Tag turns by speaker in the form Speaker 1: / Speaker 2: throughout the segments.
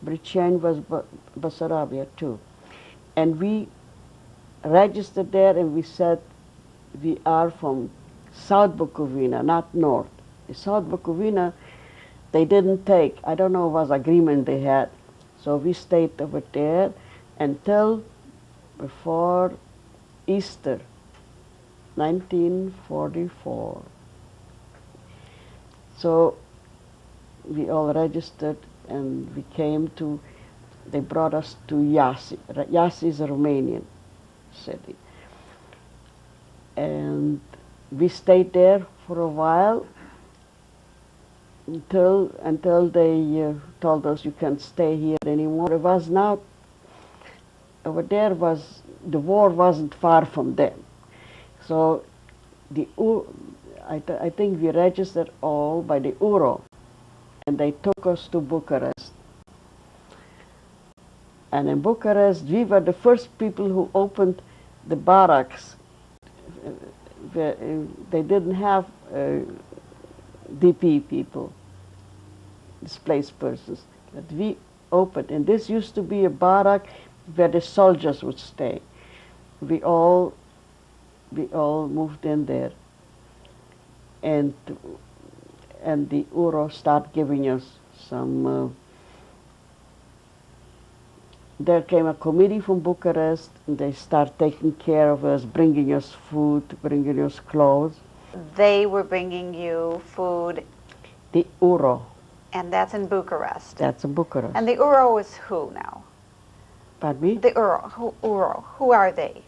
Speaker 1: Bresciani was Bessarabia too. And we registered there and we said we are from South Bukovina, not North. South Bukovina, they didn't take. I don't know what agreement they had. So we stayed over there until before Easter, 1944. So we all registered and we came to, they brought us to Iasi. Iasi is a Romanian city. And we stayed there for a while until they told us you can't stay here anymore. It was not, over there was, the war wasn't far from them. So I think we registered all by the Uro, and they took us to Bucharest. And in Bucharest, we were the first people who opened the barracks. They didn't have DP people, displaced persons, but we opened. And this used to be a barrack where the soldiers would stay. We all moved in there, and the Uro started giving us some. There came a committee from Bucharest, and they start taking care of us, bringing us food, bringing us clothes.
Speaker 2: They were bringing you food.
Speaker 1: The Uro.
Speaker 2: And that's in Bucharest.
Speaker 1: That's in Bucharest.
Speaker 2: And the Uro is who now?
Speaker 1: Pardon me?
Speaker 2: The Uro. Who are they?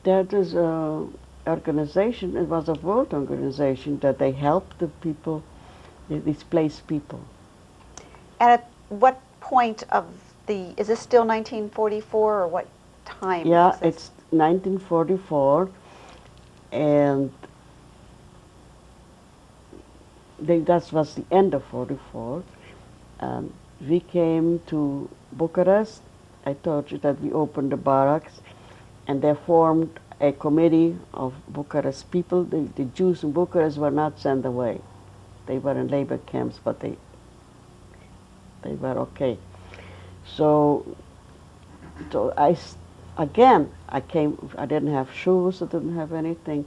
Speaker 1: That is an organization, it was a world organization that they helped the people, the displaced people.
Speaker 2: And at what point of is this still 1944 or what time?
Speaker 1: Yeah, it's 1944, and that was the end of 44. We came to Bucharest. I told you that we opened the barracks, and they formed a committee of Bucharest people. The Jews in Bucharest were not sent away. They were in labor camps, but they were okay. So I came, I didn't have shoes, I didn't have anything.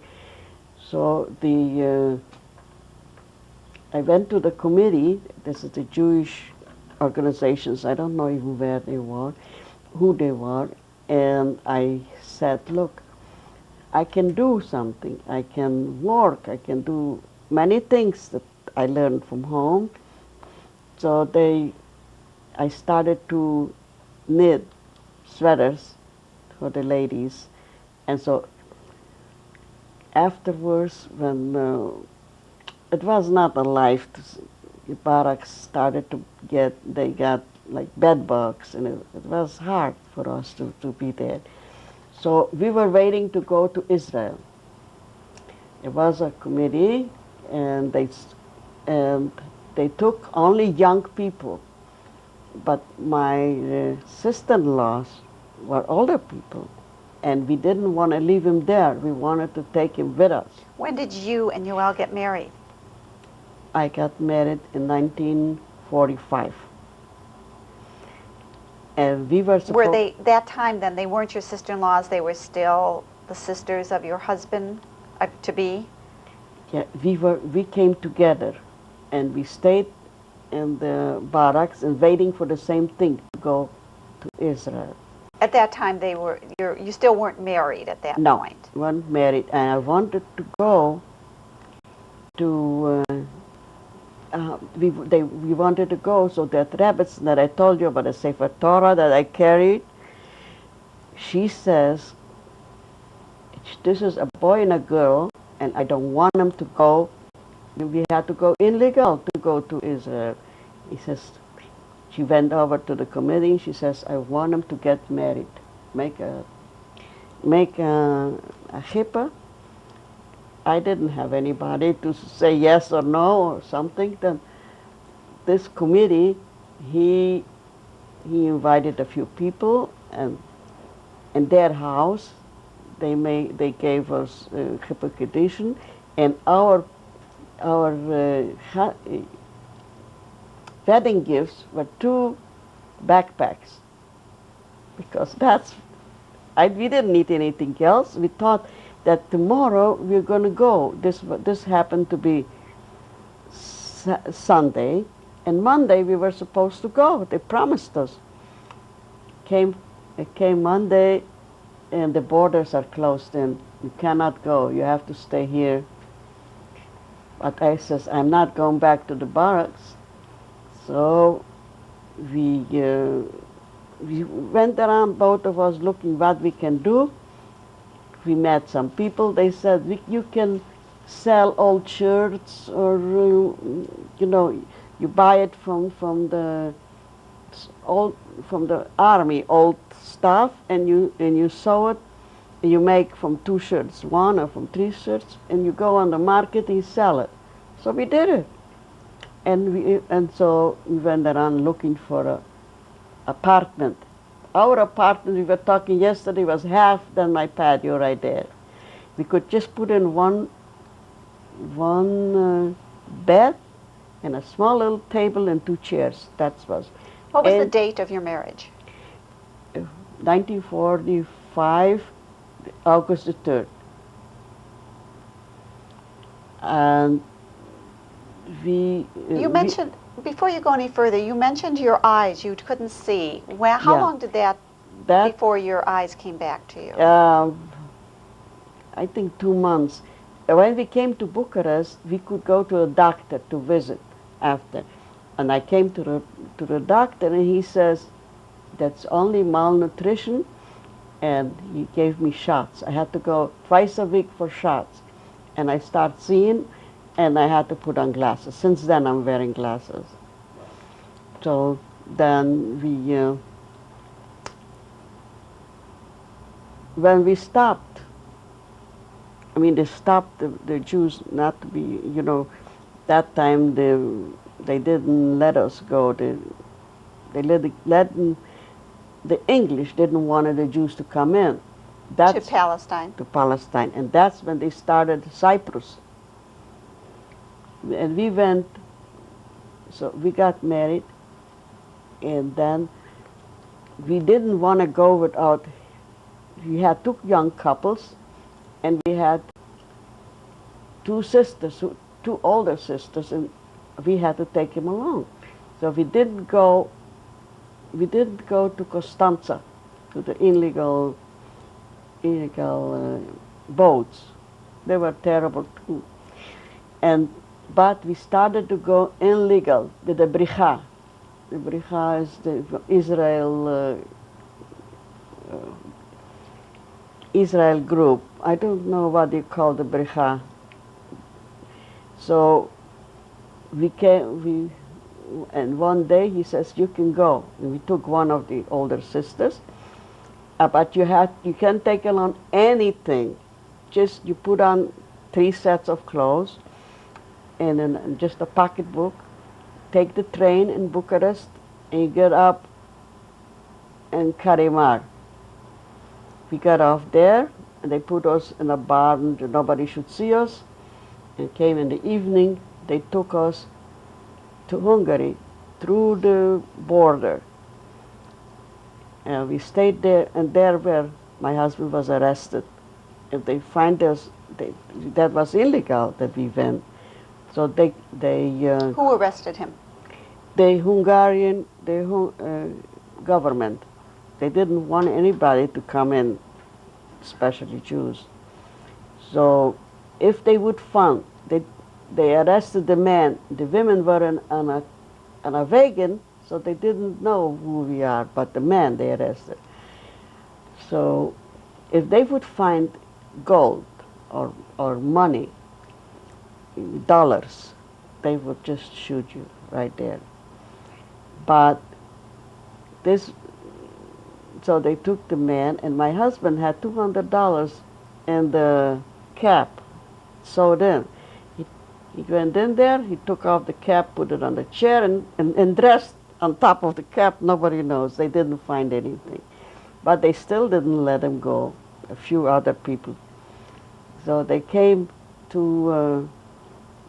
Speaker 1: So I went to the committee. This is the Jewish organizations. I don't know even where they were, who they were. And I said, look, I can do something. I can work. I can do many things that I learned from home. So I started to knit sweaters for the ladies. And so afterwards, when it was not a life, the barracks started to they got like bed bugs, and it was hard for us to be there. So we were waiting to go to Israel. It was a committee, and they took only young people. But my sister-in-laws were older people, and we didn't want to leave him there. We wanted to take him with us.
Speaker 2: When did you and Yoel get married?
Speaker 1: I got married in 1945. And we were supposed...
Speaker 2: Were they, that time then, they weren't your sister-in-laws, they were still the sisters of your husband to be?
Speaker 1: Yeah, we came together, and we stayed in the barracks and waiting for the same thing, to go to Israel.
Speaker 2: At that time, you still weren't married at that point?
Speaker 1: No, weren't married, and I wanted to go to, we wanted to go, so that rabbits that I told you about, the Sefer Torah that I carried, she says, this is a boy and a girl, and I don't want them to go. We had to go illegal to go to Israel. He says, she went over to the committee. She says, I want them to get married, make a chippa. I didn't have anybody to say yes or no or something. Then this committee, he invited a few people, and in their house, they gave us chippa kedushin, and our wedding gifts were two backpacks, because we didn't need anything else. We thought that tomorrow we're going to go. This happened to be Sunday, and Monday we were supposed to go. They promised us. Came, it came Monday, and the borders are closed in. You cannot go. You have to stay here. But I says, I'm not going back to the barracks. So we went around, both of us, looking what we can do. We met some people. They said, you can sell old shirts, or you buy it from the army, old stuff, and you sew it. You make from 2 shirts, 1 or from 3 shirts, and you go on the market and you sell it. So we did it, and so we went around looking for a apartment. Our apartment, we were talking yesterday, was half than my patio right there. We could just put in one bed and a small little table and 2 chairs. That was.
Speaker 2: What was the date of your marriage?
Speaker 1: 1945, August the 3rd. And
Speaker 2: you mentioned, before you go any further, you mentioned your eyes. You couldn't see. How long did that before your eyes came back to you?
Speaker 1: I think 2 months. When we came to Bucharest, we could go to a doctor to visit after. And I came to the doctor, and he says, that's only malnutrition, and he gave me shots. I had to go twice a week for shots. And I start seeing, and I had to put on glasses. Since then, I'm wearing glasses. So then when we stopped, I mean, they stopped the Jews not to be, that time they didn't let us go. The English didn't want the Jews to come in.
Speaker 2: To Palestine.
Speaker 1: To Palestine. And that's when they started Cyprus. And we went, so we got married, and then we didn't want to go without, we had 2 young couples, and we had 2 sisters, 2 older sisters, and we had to take him along. So we didn't go to Constanza, to the illegal boats. They were terrible too. But we started to go illegal with the Bricha. The Bricha is the Israel group. I don't know what you call the Bricha. So and one day he says, you can go. And we took one of the older sisters, but you can't take along anything. Just you put on 3 sets of clothes and then just a pocketbook. Take the train in Bucharest, and you get up in Karimar. We got off there, and they put us in a barn so nobody should see us, and came in the evening. They took us to Hungary through the border. And we stayed there, and there where my husband was arrested. If they find us, that was illegal that we went. So they
Speaker 2: Who arrested him?
Speaker 1: The Hungarian government. They didn't want anybody to come in, especially Jews. So if they would find, they arrested the man. The women were on a wagon, so they didn't know who we are, but the man they arrested. So if they would find gold or money, dollars, they would just shoot you right there. But so they took the man, and my husband had $200 in the cap sewed in. He went in there, he took off the cap, put it on the chair, and dressed on top of the cap. Nobody knows. They didn't find anything. But they still didn't let him go, a few other people. So they came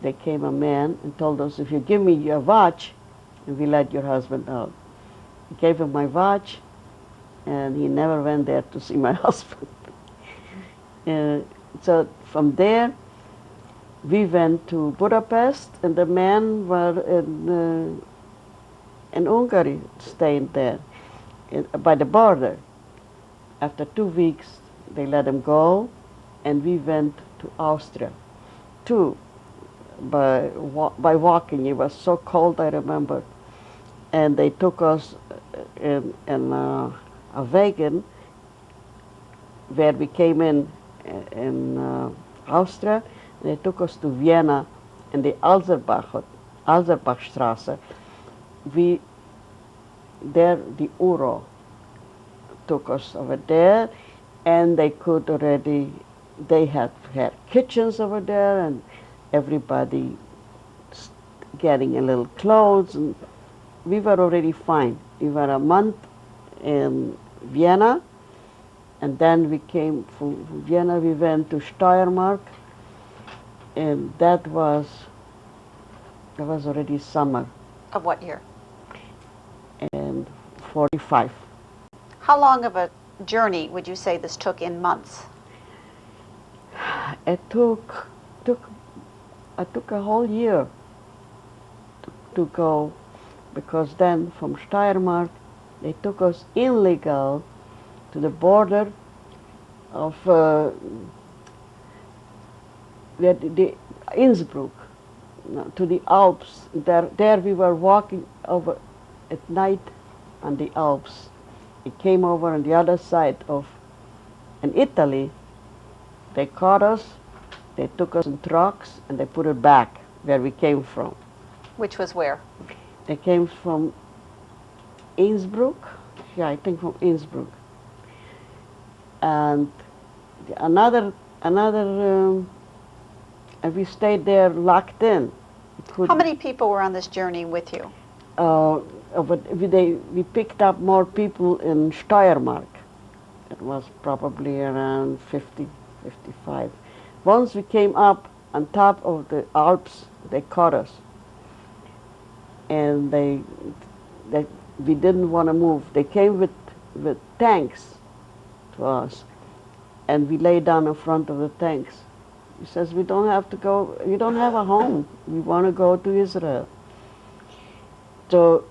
Speaker 1: a man and told us, if you give me your watch, and we let your husband out. gave him my watch, and he never went there to see my husband. So from there, we went to Budapest, and the men were in Hungary, staying there by the border. After 2 weeks, they let him go, and we went to Austria, too, by walking. It was so cold, I remember. And they took us in a wagon where we came in Austria. They took us to Vienna in the Alzerbachstrasse. The Uro took us over there, and they had kitchens over there, and everybody getting a little clothes, and we were already fine. We were a month in Vienna, and then we came from Vienna, we went to Steiermark, and that was already summer.
Speaker 2: Of what year?
Speaker 1: And 45.
Speaker 2: How long of a journey would you say this took in months?
Speaker 1: It took a whole year to go, because then from Steiermark they took us illegal to the border of the Innsbruck, to the Alps. There we were walking over at night on the Alps. It came over on the other side in Italy. They caught us, they took us in trucks, and they put it back where we came from.
Speaker 2: Which was where?
Speaker 1: They came from Innsbruck. Yeah, I think from Innsbruck. And and we stayed there locked in.
Speaker 2: How many people were on this journey with you?
Speaker 1: We picked up more people in Steiermark. It was probably around 50, 55. Once we came up on top of the Alps, they caught us. And we didn't want to move. They came with tanks to us, and we lay down in front of the tanks. He says, we don't have to go, we don't have a home. We want to go to Israel. So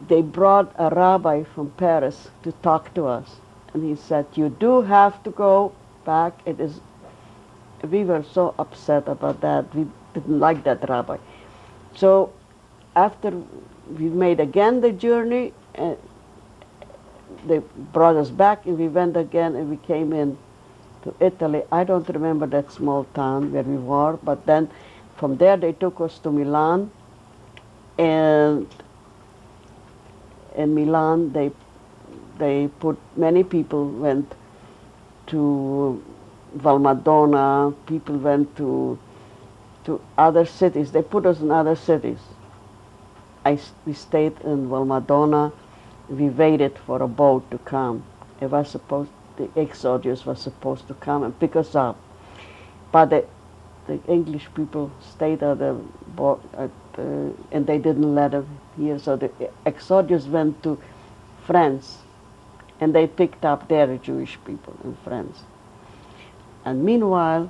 Speaker 1: they brought a rabbi from Paris to talk to us. And he said, you do have to go back. We were so upset about that. We didn't like that rabbi. So after we made again the journey, they brought us back, and we went again, and we came in to Italy. I don't remember that small town where we were, but then from there they took us to Milan, and in Milan they put, many people went to Valmadonna, people went to other cities. They put us in other cities. We stayed in Valmadonna. We waited for a boat to come. The ex-soldiers were supposed to come and pick us up. But the English people stayed at the boat, and they didn't let them here. So the ex-soldiers went to France, and they picked up their Jewish people in France. And meanwhile,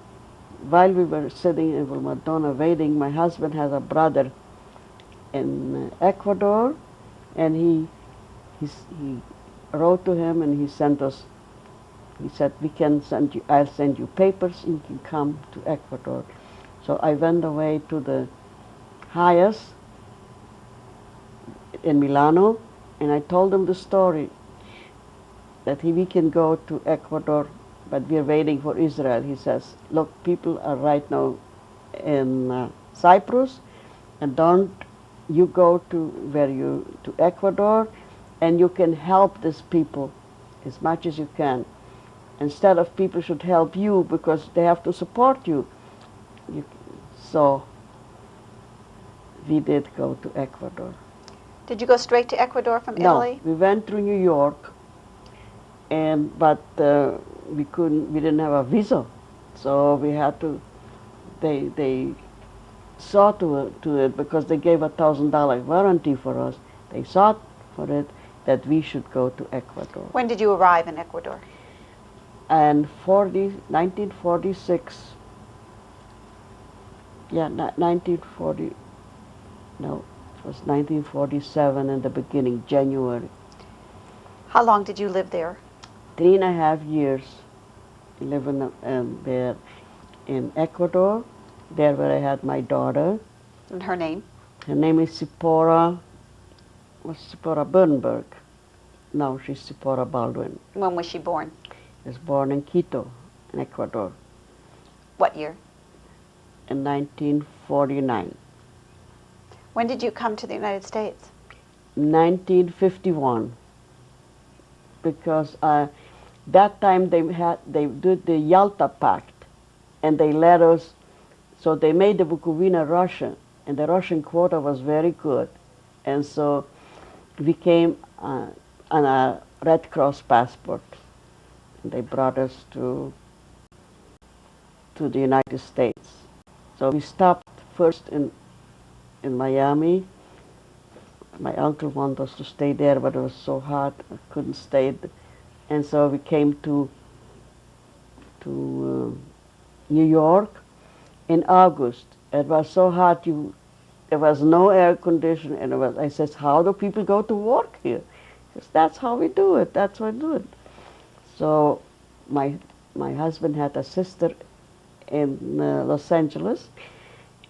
Speaker 1: while we were sitting in Valmadonna waiting, my husband has a brother in Ecuador, and he wrote to him, and he sent us. He said, I'll send you papers, and you can come to Ecuador. So I went away to the highest in Milano, and I told him the story that we can go to Ecuador, but we're waiting for Israel. He says, look, people are right now in Cyprus, and don't you go to Ecuador, and you can help these people as much as you can. Instead of people should help you because they have to support you. So we did go to Ecuador.
Speaker 2: Did you go straight to Ecuador from Italy?
Speaker 1: No, we went through New York, but we didn't have a visa, so we had to. They saw to it because they gave $1,000 warranty for us. They sought for it, that we should go to Ecuador.
Speaker 2: When did you arrive in Ecuador?
Speaker 1: And 1946, yeah, 1940, no, it was 1947 in the beginning, January.
Speaker 2: How long did you live there?
Speaker 1: 3.5 years living there in Ecuador, there where I had my daughter.
Speaker 2: And her name?
Speaker 1: Her name is Sipora Bernberg. Now she's Sipora Baldwin.
Speaker 2: When was she born?
Speaker 1: She was born in Quito, in Ecuador.
Speaker 2: What year?
Speaker 1: In 1949.
Speaker 2: When did you come to the United States?
Speaker 1: 1951. Because that time they did the Yalta Pact, and they let us, so they made the Bukovina Russian, and the Russian quota was very good, and so we came on a Red Cross passport. And they brought us to the United States. So we stopped first in Miami. My uncle wanted us to stay there, but it was so hot, I couldn't stay. And so we came to New York in August. It was so hot, there was no air conditioning, and I said, how do people go to work here? He says, that's how we do it, that's what we do it. So my husband had a sister in Los Angeles,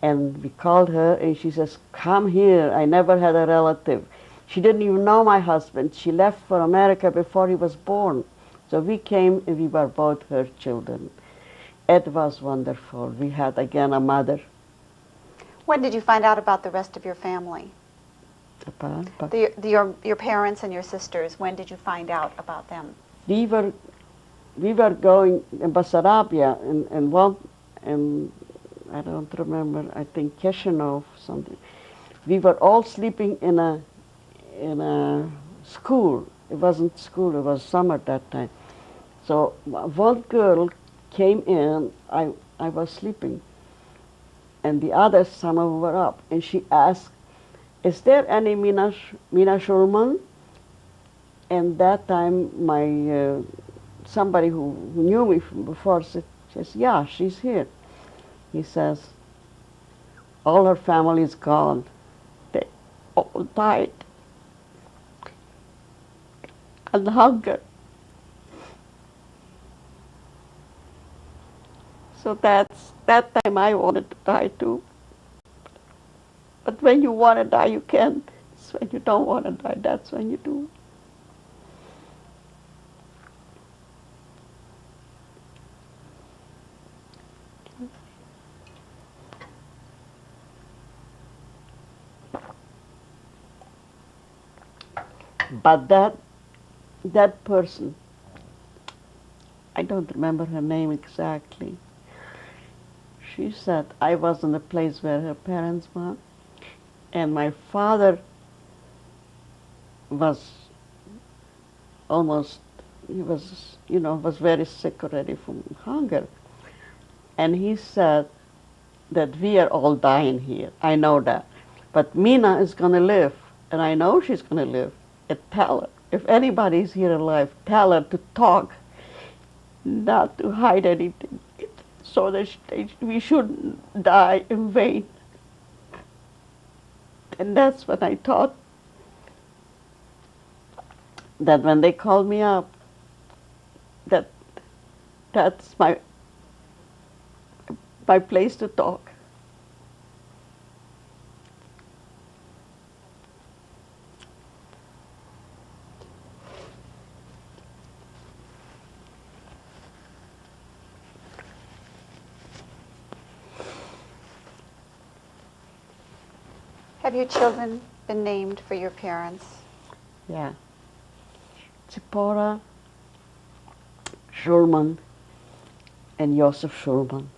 Speaker 1: and we called her, and she says, come here. I never had a relative. She didn't even know my husband. She left for America before he was born. So we came, and we were both her children. It was wonderful. We had, again, a mother.
Speaker 2: When did you find out about the rest of your family? Your parents and your sisters, when did you find out about them?
Speaker 1: We were going in Basarabia, and I don't remember, I think Chisinau, something. We were all sleeping in a school. It wasn't school, it was summer that time. So one girl came in, I was sleeping, and the others, some of them were up, and she asked, is there any Mina Schulman? And that time somebody who knew me from before says, yeah, she's here. He says, all her family is gone. They all died. And hunger. So that time I wanted to die too. But when you want to die, you can't. It's when you don't want to die, that's when you do. But that person, I don't remember her name exactly. She said I was in the place where her parents were, and my father was was very sick already from hunger. And he said that we are all dying here. I know that. But Mina is going to live, and I know she's going to live. And tell her, if anybody's here alive, tell her to talk, not to hide anything, so that we shouldn't die in vain. And that's when I thought that when they called me up, that's my place to talk.
Speaker 2: Have your children been named for your parents?
Speaker 1: Yeah. Zipporah Schulman and Joseph Schulman.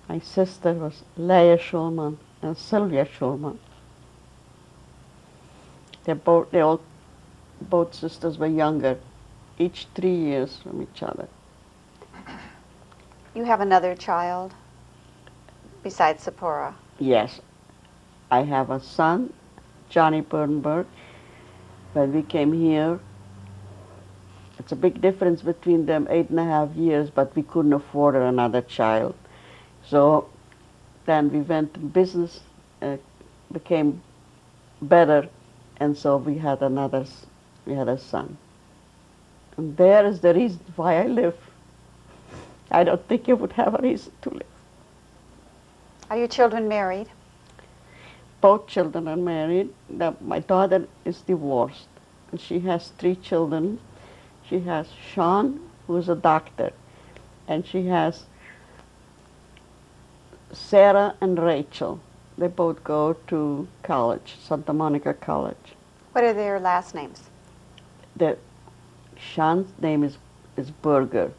Speaker 1: My sister was Leah Schulman and Sylvia Schulman. Both sisters were younger, each 3 years from each other.
Speaker 2: You have another child besides Zipporah?
Speaker 1: Yes. I have a son, Johnny Bernberg, When we came here, it's a big difference between them, 8.5 years, but we couldn't afford another child. So then we went in business, became better, and so we had a son. And there is the reason why I live. I don't think you would have a reason to live.
Speaker 2: Are your children married?
Speaker 1: Both children are married. My daughter is divorced, and she has 3 children. She has Sean, who is a doctor, and she has Sarah and Rachel. They both go to college, Santa Monica College.
Speaker 2: What are their last names?
Speaker 1: Sean's name is Berger.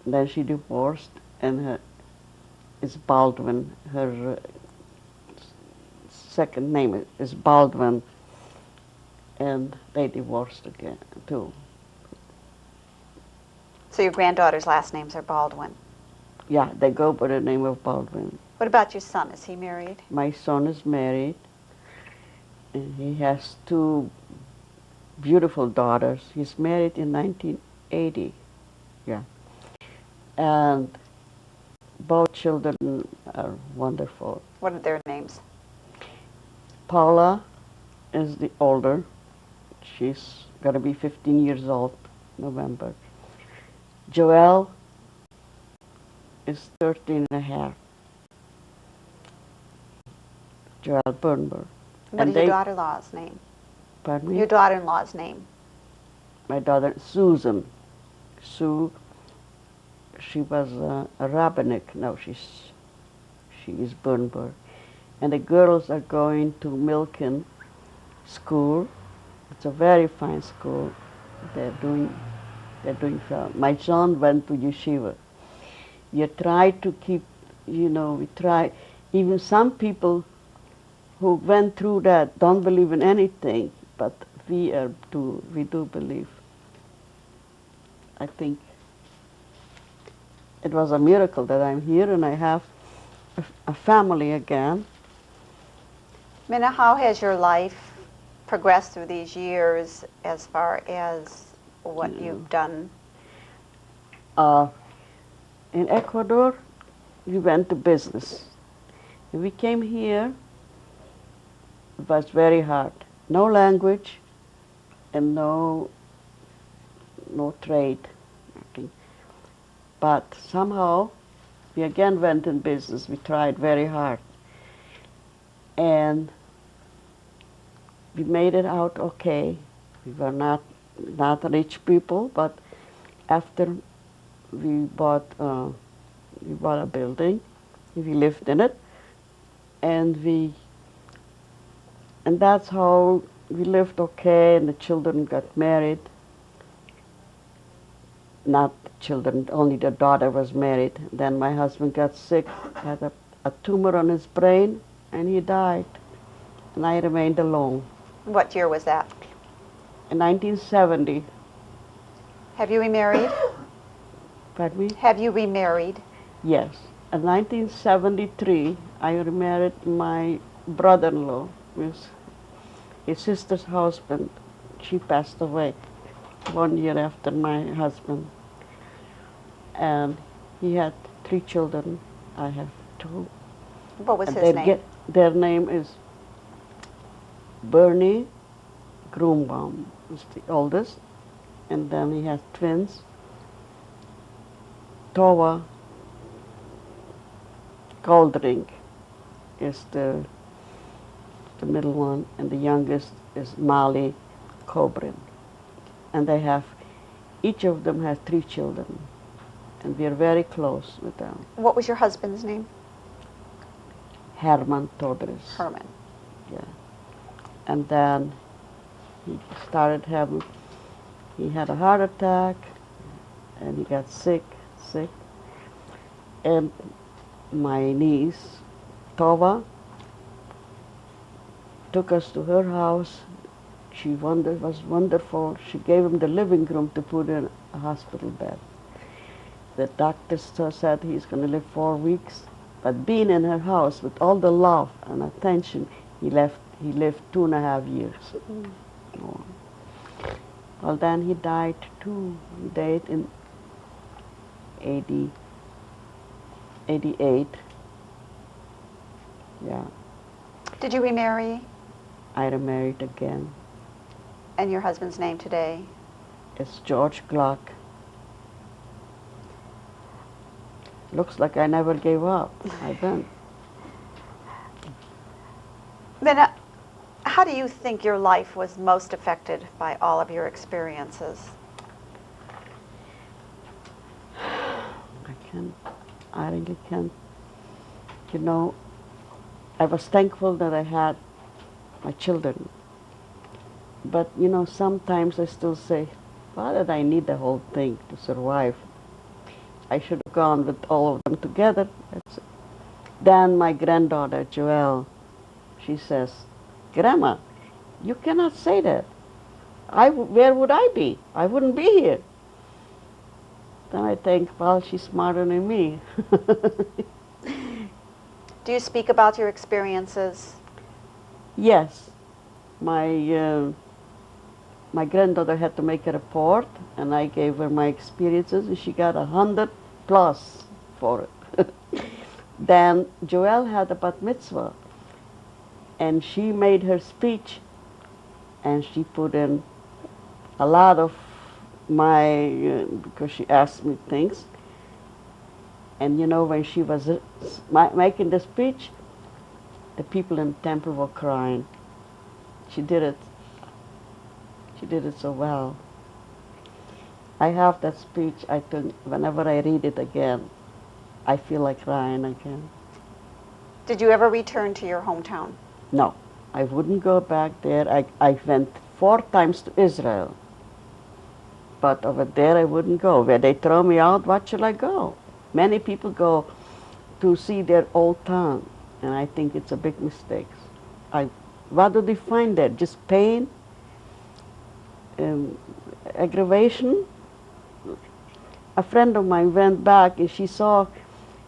Speaker 1: Then she divorced, and is Baldwin. Her second name is Baldwin, and they divorced again too.
Speaker 2: So your granddaughter's last names are Baldwin.
Speaker 1: Yeah, they go by the name of Baldwin.
Speaker 2: What about your son? Is he married?
Speaker 1: My son is married, and he has 2 beautiful daughters. He's married in 1980. Yeah. And both children are wonderful.
Speaker 2: What are their names?
Speaker 1: Paula is the older. She's going to be 15 years old November. Joelle is 13 and a half. Joelle Bernberg.
Speaker 2: What is your daughter-in-law's name?
Speaker 1: Pardon me?
Speaker 2: Your daughter-in-law's name.
Speaker 1: My daughter, Susan. Sue, she was a rabbinic. No, she is Bernberg. And the girls are going to Milken School. It's a very fine school. They're doing well. My son went to yeshiva. You try to keep, we try. Even some people who went through that don't believe in anything, but we do believe. I think it was a miracle that I'm here and I have a family again.
Speaker 2: Mina, how has your life progressed through these years as far as what you've done?
Speaker 1: In Ecuador, we went to business. When we came here, it was very hard. No language and no trade. Nothing. But somehow, we again went in business. We tried very hard. And we made it out okay. We were not rich people, but after we bought a building, we lived in it, and that's how we lived okay. And the children got married. Not the children, only the daughter was married. Then my husband got sick, had a tumor on his brain, and he died. And I remained alone.
Speaker 2: What year was that?
Speaker 1: In 1970.
Speaker 2: Have you remarried?
Speaker 1: Pardon me?
Speaker 2: Have you remarried?
Speaker 1: Yes. In 1973, I remarried my brother-in-law, his sister's husband. She passed away 1 year after my husband. And he had 3 children. I have 2.
Speaker 2: What was his name?
Speaker 1: Their name is Bernie Groombaum, is the oldest. And then he has twins. Tova Goldring is the middle one, and the youngest is Molly Cobrin. And each of them has 3 children, and we are very close with them.
Speaker 2: What was your husband's name?
Speaker 1: Herman Todres.
Speaker 2: Herman.
Speaker 1: Yeah. And then he had a heart attack, and he got sick. And my niece, Tova, took us to her house. She was wonderful. She gave him the living room to put in a hospital bed. The doctor said he's going to live 4 weeks, but being in her house with all the love and attention, he lived 2.5 years. more. Well, then he died too. He died in 80, 88. Yeah,
Speaker 2: Did you remarry?
Speaker 1: I remarried again.
Speaker 2: And your husband's name today?
Speaker 1: It's George Glock. Looks like I never gave up. I went.
Speaker 2: Minna, how do you think your life was most affected by all of your experiences?
Speaker 1: I really can't. You know, I was thankful that I had my children. But, you know, sometimes I still say, why did I need the whole thing to survive? I should have gone with all of them together. That's it. Then my granddaughter, Joelle, she says, Grandma, you cannot say that. Where would I be? I wouldn't be here. Then I think, well, she's smarter than me.
Speaker 2: Do you speak about your experiences?
Speaker 1: Yes, my granddaughter had to make a report, and I gave her my experiences, and she got 100 plus for it. Then Joelle had a bat mitzvah, and she made her speech, and she put in a lot of because she asked me things. And you know, when she was making the speech, the people in the temple were crying. She did it. She did it so well. I have that speech. I think whenever I read it again, I feel like crying again.
Speaker 2: Did you ever return to your hometown?
Speaker 1: No, I wouldn't go back there. I went 4 times to Israel. But over there I wouldn't go. Where they throw me out, what should I go? Many people go to see their old town, and I think it's a big mistake. What do they find there? Just pain, aggravation? A friend of mine went back and she saw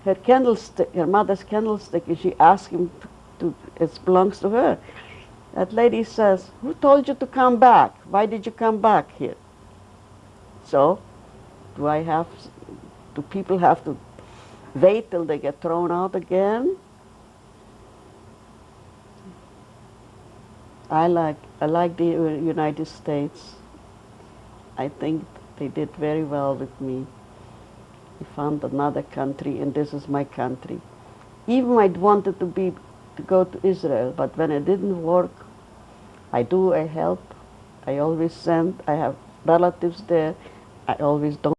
Speaker 1: her candlestick, her mother's candlestick, and she asked him it belongs to her. That lady says, who told you to come back? Why did you come back here? So, do people have to wait till they get thrown out again? I like the United States. I think they did very well with me. I found another country, and this is my country. Even I wanted to go to Israel, but when it didn't work, I help. I always send. I have relatives there. I always don't